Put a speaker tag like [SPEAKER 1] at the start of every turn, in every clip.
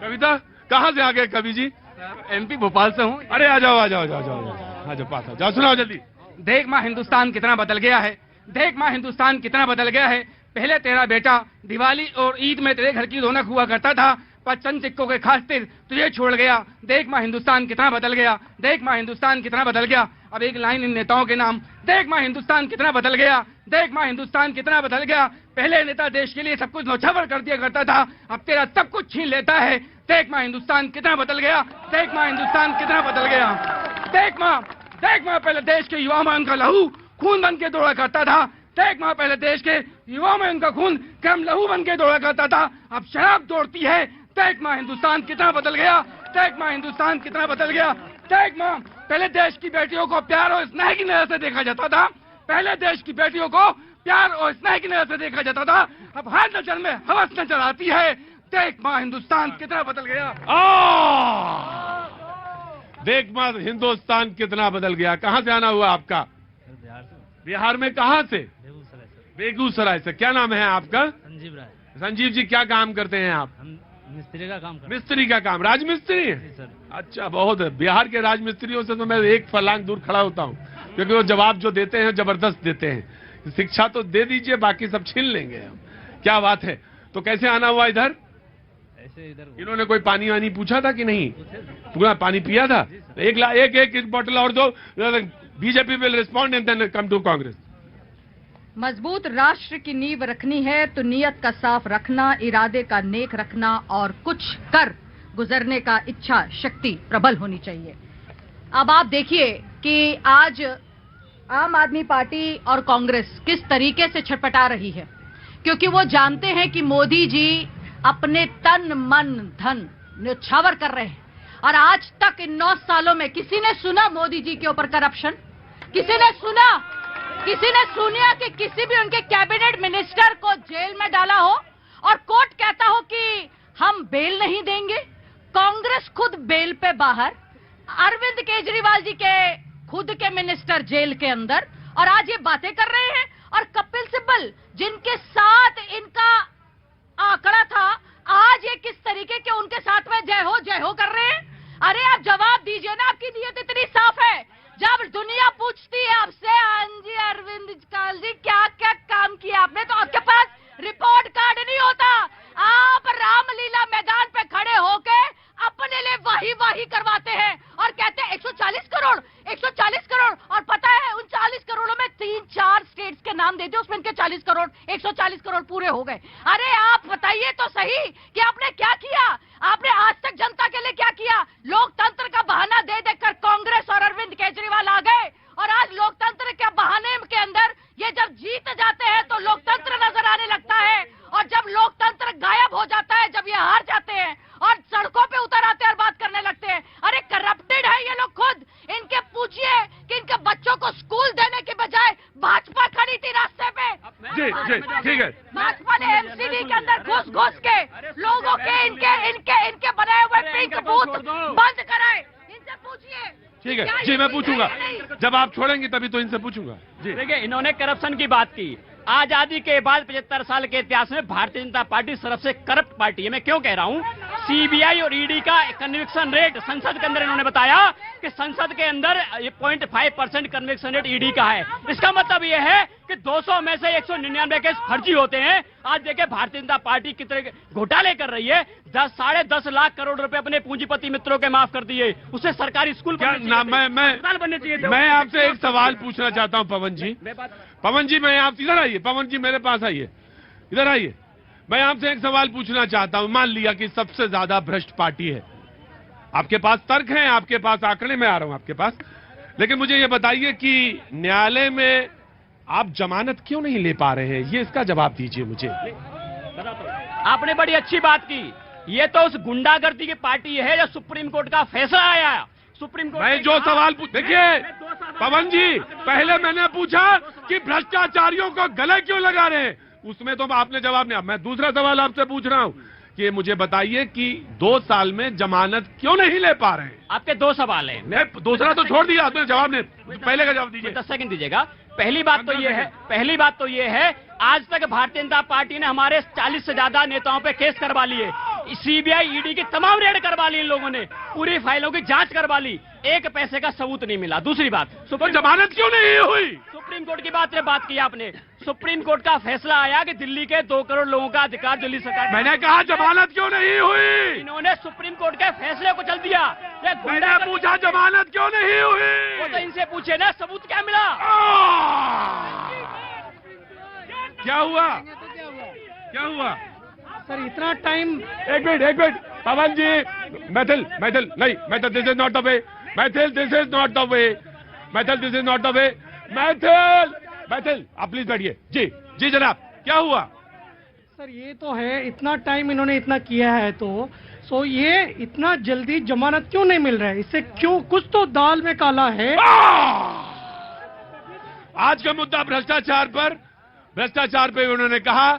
[SPEAKER 1] कविता कहाँ से आ गए कवि जी?
[SPEAKER 2] एमपी भोपाल से हूँ।
[SPEAKER 1] अरे आ जाओ आ जाओ आ जाओ आ जाओ पास आ जाओ, सुनाओ जल्दी।
[SPEAKER 2] देख माँ हिंदुस्तान कितना बदल गया है, देख माँ हिंदुस्तान कितना बदल गया है। पहले तेरा बेटा दिवाली और ईद में तेरे घर की रौनक हुआ करता था, पर चंद सिक्कों के खातिर तुझे छोड़ गया। देख माँ हिंदुस्तान कितना बदल गया, देख माँ हिंदुस्तान कितना बदल गया। अब एक लाइन इन नेताओं के नाम, देख माँ हिंदुस्तान कितना बदल गया, देख माँ हिंदुस्तान कितना बदल गया। पहले नेता देश के लिए सब कुछ नौछावर कर दिया करता था, अब तेरा सब कुछ छीन लेता है। देख माँ हिंदुस्तान कितना बदल गया, देख माँ हिंदुस्तान कितना बदल गया। देख माँ पहले देश के युवा में उनका लहू खून बन के दौड़ा करता था। देख माँ पहले देश के युवाओं में उनका खून गर्म लहू बन के दौड़ा करता था, अब शराब दौड़ती है। देख माँ हिंदुस्तान कितना बदल गया, देख माँ हिंदुस्तान कितना बदल गया। देख माँ पहले देश की बेटियों को प्यार और स्नेह की नजर से देखा जाता था, पहले देश की बेटियों को प्यार और स्नेह की नजर से देखा जाता था, अब हर नजर में हवस नजर आती है। देख माँ हिंदुस्तान कितना बदल गया।
[SPEAKER 1] देख माँ हिंदुस्तान कितना बदल गया। कहाँ से आना हुआ आपका?
[SPEAKER 3] बिहार से।
[SPEAKER 1] बिहार में कहाँ से?
[SPEAKER 3] बेगूसराय से।
[SPEAKER 1] बेगूसराय से। क्या नाम है आपका?
[SPEAKER 3] संजीव राय।
[SPEAKER 1] संजीव जी क्या काम करते हैं आप?
[SPEAKER 3] हम मिस्त्री का काम करते
[SPEAKER 1] मिस्त्री का काम, राजमिस्त्री
[SPEAKER 3] हैं।
[SPEAKER 1] है?
[SPEAKER 3] जी सर।
[SPEAKER 1] अच्छा, बहुत है। बिहार के राजमिस्त्रियों से तो मैं एक फलांग दूर खड़ा होता हूँ, क्योंकि वो जवाब जो देते हैं जबरदस्त देते हैं। शिक्षा तो दे दीजिए, बाकी सब छीन लेंगे हम। क्या बात है। तो कैसे आना हुआ इधर?
[SPEAKER 3] ऐसे इधर
[SPEAKER 1] इन्होंने कोई पानी वानी पूछा था कि नहीं? पूरा पानी पिया था? एक बोतल और दो। BJP will respond and then come to Congress.
[SPEAKER 4] मजबूत राष्ट्र की नींव रखनी है तो नियत का साफ रखना, इरादे का नेक रखना और कुछ कर गुजरने का इच्छा शक्ति प्रबल होनी चाहिए। अब आप देखिए कि आज आम आदमी पार्टी और कांग्रेस किस तरीके से छटपटा रही है, क्योंकि वो जानते हैं कि मोदी जी अपने तन मन धन न्यौछावर कर रहे हैं। और आज तक इन 9 सालों में किसी ने सुना मोदी जी के ऊपर करप्शन? किसी ने सुना? किसी ने सुना कि किसी भी उनके कैबिनेट मिनिस्टर को जेल में डाला हो और कोर्ट कहता हो कि हम बेल नहीं देंगे? कांग्रेस खुद बेल पे बाहर, अरविंद केजरीवाल जी के खुद के मिनिस्टर जेल के अंदर, और आज ये बातें कर रहे हैं। और कपिल सिब्बल जिनके साथ इनका आंकड़ा था, आज ये किस तरीके के उनके साथ में जय हो कर रहे हैं। अरे आप जवाब दीजिए ना, आपकी नीयत इतनी साफ है। जब दुनिया पूछती है आपसे, हाँ जी अरविंद जी क्या क्या काम किया आपने, तो आपके पास रिपोर्ट कार्ड नहीं होता। आप रामलीला मैदान पे खड़े होके अपने लिए वाही करवाते हैं और कहते हैं 140 करोड़। और पता है उन 40 करोड़ों में 3-4 स्टेट्स के नाम दे दिए, उसमें इनके 40 करोड़ 140 करोड़ पूरे हो गए। अरे आप बताइए तो सही कि आपने क्या किया, आपने आज तक जनता के लिए क्या किया। लोकतंत्र का बहाना दे देकर कांग्रेस और अरविंद केजरीवाल आ गए, और आज लोकतंत्र के बहाने के अंदर ये जब जीत जाते हैं तो लोकतंत्र नजर आने लगता है, और जब लोकतंत्र गायब हो जाता है, जब ये हार जाते हैं और सड़कों पे उतर आते हैं और बात करने लगते हैं। अरे करप्टेड है ये लोग खुद। इनके पूछिए कि इनके बच्चों को स्कूल देने के बजाय भाजपा खड़ी थी रास्ते पे।
[SPEAKER 1] जी ठीक है।
[SPEAKER 4] भाजपा ने एमसीडी के अंदर घुस के लोगों के इनके बनाए हुए पिंक बूथ बंद कराए। इनसे पूछिए।
[SPEAKER 1] ठीक है जी, मैं पूछूंगा जब आप छोड़ेंगे तभी तो इनसे पूछूंगा जी।
[SPEAKER 5] देखिए, इन्होंने करप्शन की बात की। आजादी के बाद 75 साल के इतिहास में भारतीय जनता पार्टी सबसे करप्ट पार्टी है। मैं क्यों कह रहा हूं? सीबीआई और ईडी का कन्विक्शन रेट संसद के अंदर इन्होंने बताया कि संसद के अंदर 0.5% कन्विक्शन रेट ईडी का है। इसका मतलब यह है कि 200 में से 199 केस फर्जी होते हैं। आज देखिए भारतीय जनता पार्टी कितने घोटाले कर रही है। 10-10.5 लाख करोड़ रुपए अपने पूंजीपति मित्रों के माफ कर दिए। उसे सरकारी स्कूल बनने चाहिए थे।
[SPEAKER 1] मैं आपसे एक सवाल पूछना चाहता हूं पवन जी, मैं आप इधर आइए। पवन जी मेरे पास आइए, इधर आइए। मैं आपसे एक सवाल पूछना चाहता हूं। मान लिया कि सबसे ज्यादा भ्रष्ट पार्टी है, आपके पास तर्क हैं, आपके पास आंकड़े, में आ रहा हूं आपके पास, लेकिन मुझे ये बताइए कि न्यायालय में आप जमानत क्यों नहीं ले पा रहे हैं? ये इसका जवाब दीजिए मुझे।
[SPEAKER 5] आपने बड़ी अच्छी बात की। ये तो उस गुंडागर्दी की पार्टी है जो सुप्रीम कोर्ट का फैसला आया। सुप्रीम कोर्ट
[SPEAKER 1] मैं जो सवाल देखिए पवन जी, पहले मैंने पूछा कि भ्रष्टाचारियों को गले क्यों लगा रहे हैं, उसमें तो आपने जवाब नहीं। मैं दूसरा सवाल आपसे पूछ रहा हूं कि मुझे बताइए कि 2 साल में जमानत क्यों नहीं ले पा रहे हैं?
[SPEAKER 5] आपके 2 सवाल हैं।
[SPEAKER 1] दूसरा तो छोड़ दिया आपने, जवाब नहीं, पहले का जवाब दीजिए।
[SPEAKER 5] 10 सेकंड दीजिएगा। पहली बात तो ये है आज तक भारतीय जनता पार्टी ने हमारे 40 से ज्यादा नेताओं पे केस करवा लिए। सीबीआई ईडी की तमाम रेड करवा ली इन लोगों ने, पूरी फाइलों की जांच करवा ली, एक पैसे का सबूत नहीं मिला। दूसरी बात,
[SPEAKER 1] तो जमानत क्यों नहीं हुई?
[SPEAKER 5] सुप्रीम कोर्ट की बात की आपने। सुप्रीम कोर्ट का फैसला आया कि दिल्ली के 2 करोड़ लोगों का अधिकार दिल्ली सरकार।
[SPEAKER 1] मैंने कहा जमानत क्यों नहीं हुई?
[SPEAKER 5] इन्होंने सुप्रीम कोर्ट के फैसले को चल दिया।
[SPEAKER 1] मैंने पूछा जमानत क्यों नहीं हुई?
[SPEAKER 5] वो तो इनसे पूछे ना, सबूत क्या मिला?
[SPEAKER 1] क्या हुआ? क्या हुआ
[SPEAKER 2] सर? इतना टाइम।
[SPEAKER 1] एक मिनट पवन जी, मैथिल नहीं, Maithil this is not the way, Maithil this is not the way, Maithil this is not the way, Maithil आप प्लीज बैठिए। जी जनाब, क्या हुआ?
[SPEAKER 2] सर ये तो है, इतना टाइम इन्होंने इतना किया है तो ये इतना जल्दी जमानत क्यों नहीं मिल रहा है? इससे क्यों, कुछ तो दाल में काला है।
[SPEAKER 1] आज का मुद्दा भ्रष्टाचार पे उन्होंने कहा,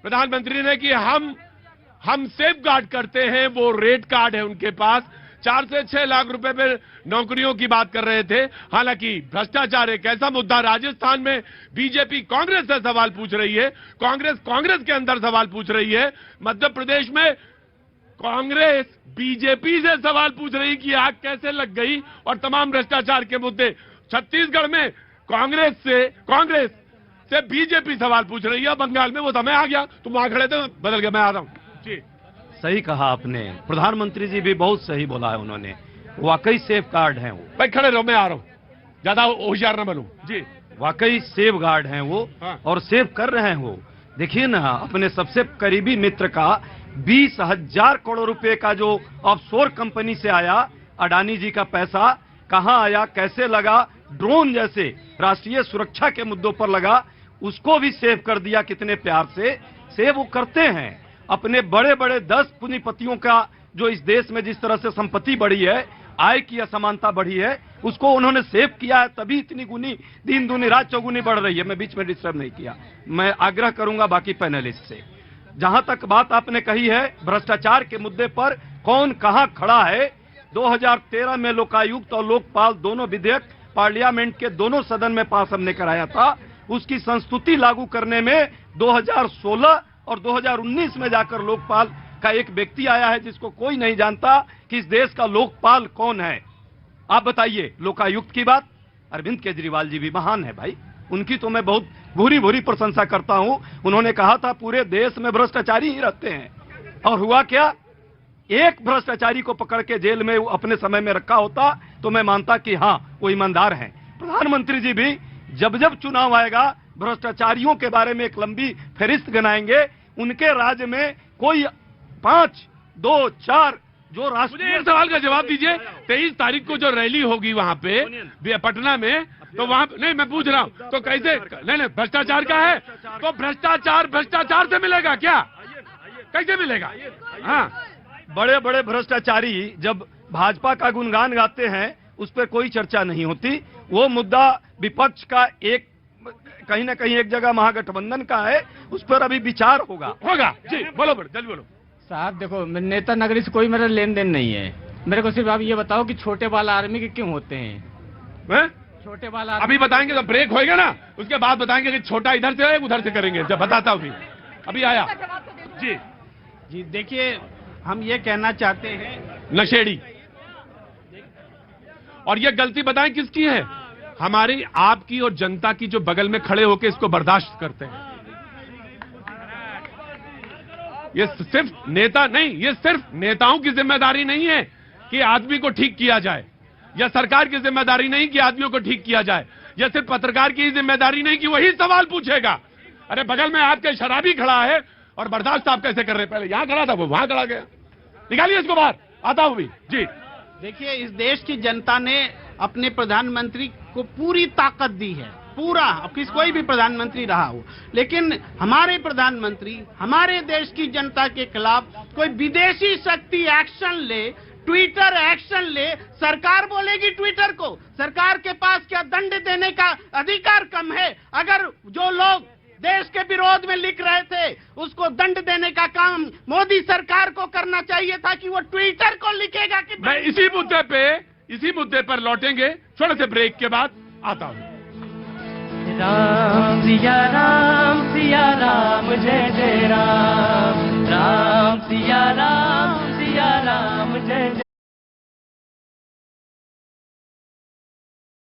[SPEAKER 1] प्रधानमंत्री ने, कि हम सेफ गार्ड करते हैं, वो रेड कार्ड है उनके पास। 4 से 6 लाख रुपए पे नौकरियों की बात कर रहे थे। हालांकि भ्रष्टाचार एक ऐसा मुद्दा, राजस्थान में बीजेपी कांग्रेस से सवाल पूछ रही है, कांग्रेस के अंदर सवाल पूछ रही है, मध्य प्रदेश में कांग्रेस बीजेपी से सवाल पूछ रही कि आग कैसे लग गई, और तमाम भ्रष्टाचार के मुद्दे। छत्तीसगढ़ में कांग्रेस से बीजेपी सवाल पूछ रही है। बंगाल में वो समय आ गया, तुम वहां खड़े थे, बदल गया, मैं आ रहा हूं। जी
[SPEAKER 6] सही कहा आपने, प्रधानमंत्री जी भी बहुत सही बोला है उन्होंने, वाकई सेफ गार्ड हैं वो।
[SPEAKER 1] भाई खड़े रहो, मैं आ रहा हूं, ज्यादा होशियार न बनूं। जी
[SPEAKER 6] वाकई सेफ गार्ड हैं वो।
[SPEAKER 1] हाँ।
[SPEAKER 6] और सेव कर रहे हैं वो। देखिए ना, अपने सबसे करीबी मित्र का 20,000 करोड़ रुपए का जो ऑफशोर कंपनी से आया, अडानी जी का पैसा कहां आया, कैसे लगा, ड्रोन जैसे राष्ट्रीय सुरक्षा के मुद्दों पर लगा, उसको भी सेव कर दिया। कितने प्यार से सेव वो करते हैं। अपने बड़े बड़े 10 पूंजीपतियों का जो इस देश में जिस तरह से संपत्ति बढ़ी है, आय की असमानता बढ़ी है, उसको उन्होंने सेव किया है, तभी इतनी गुनी, दिन दूनी रात चौगुनी बढ़ रही है। मैं बीच में डिस्टर्ब नहीं किया। मैं आग्रह करूंगा बाकी पैनलिस्ट से, जहां तक बात आपने कही है भ्रष्टाचार के मुद्दे पर कौन कहां खड़ा है। 2013 में लोकायुक्त और लोकपाल दोनों विधेयक पार्लियामेंट के दोनों सदन में पास हमने कराया था। उसकी संस्तुति लागू करने में 2016 और 2019 में जाकर लोकपाल का एक व्यक्ति आया है, जिसको कोई नहीं जानता कि इस देश का लोकपाल कौन है। आप बताइए। लोकायुक्त की बात, अरविंद केजरीवाल जी भी महान है भाई, उनकी तो मैं बहुत भूरी प्रशंसा करता हूं। उन्होंने कहा था पूरे देश में भ्रष्टाचारी ही रहते हैं, और हुआ क्या, एक भ्रष्टाचारी को पकड़ के जेल में अपने समय में रखा होता तो मैं मानता कि हाँ वो ईमानदार हैं। प्रधानमंत्री जी भी जब चुनाव आएगा भ्रष्टाचारियों के बारे में एक लंबी फहरिस्त बनाएंगे। उनके राज्य में कोई 5, 2, 4 जो राष्ट्रीय।
[SPEAKER 1] मुझे एक सवाल का जवाब दीजिए। 23 तारीख को जो रैली होगी वहां पे पटना में, तो वहां नहीं, मैं पूछ रहा हूं, तो कैसे, नहीं भ्रष्टाचार का है तो भ्रष्टाचार से मिलेगा क्या? कैसे मिलेगा? हाँ,
[SPEAKER 6] बड़े बड़े भ्रष्टाचारी जब भाजपा का गुणगान गाते हैं, उस पर कोई चर्चा नहीं होती। वो मुद्दा विपक्ष का एक कहीं ना कहीं एक जगह महागठबंधन का है, उस पर अभी विचार होगा।
[SPEAKER 1] जी बोलो, जल्दी बोलो।
[SPEAKER 2] साहब देखो, नेता नगरी से कोई मेरा लेन देन नहीं है। मेरे को सिर्फ आप ये बताओ कि छोटे बाल आर्मी के क्यों होते हैं? छोटे बाल
[SPEAKER 1] अभी बताएंगे, तो ब्रेक होएगा ना, उसके बाद बताएंगे कि छोटा इधर से है उधर से करेंगे। जब बताता हूँ अभी आया। जी
[SPEAKER 7] देखिए, हम ये कहना चाहते हैं,
[SPEAKER 1] नशेड़ी, और ये गलती बताएं किसकी है? हमारी, आपकी और जनता की, जो बगल में खड़े होकर इसको बर्दाश्त करते हैं। ये सिर्फ नेता नहीं, ये सिर्फ नेताओं की जिम्मेदारी नहीं है कि आदमी को ठीक किया जाए, या सरकार की जिम्मेदारी नहीं कि आदमियों को ठीक किया जाए, या सिर्फ पत्रकार की जिम्मेदारी नहीं कि वही सवाल पूछेगा। अरे बगल में आपके शराबी खड़ा है और बर्दाश्त आप कैसे कर रहे हैं? पहले यहां खड़ा था, वो वहां खड़ा गया। निकालिए इसको बाहर, आता हूं भी। जी
[SPEAKER 7] देखिए, इस देश की जनता ने अपने प्रधानमंत्री को पूरी ताकत दी है, पूरा, कोई भी प्रधानमंत्री रहा हो, लेकिन हमारे प्रधानमंत्री हमारे देश की जनता के खिलाफ कोई विदेशी शक्ति एक्शन ले, ट्विटर एक्शन ले, सरकार बोलेगी ट्विटर को, सरकार के पास क्या दंड देने का अधिकार कम है? अगर जो लोग देश के विरोध में लिख रहे थे, उसको दंड देने का काम मोदी सरकार को करना चाहिए था कि वो ट्विटर को लिखेगा कि
[SPEAKER 1] मैं इसी मुद्दे पर लौटेंगे छोटे से ब्रेक के बाद, आता हूं।
[SPEAKER 3] राम सिया राम जय जय राम, राम सिया राम
[SPEAKER 8] जय जय।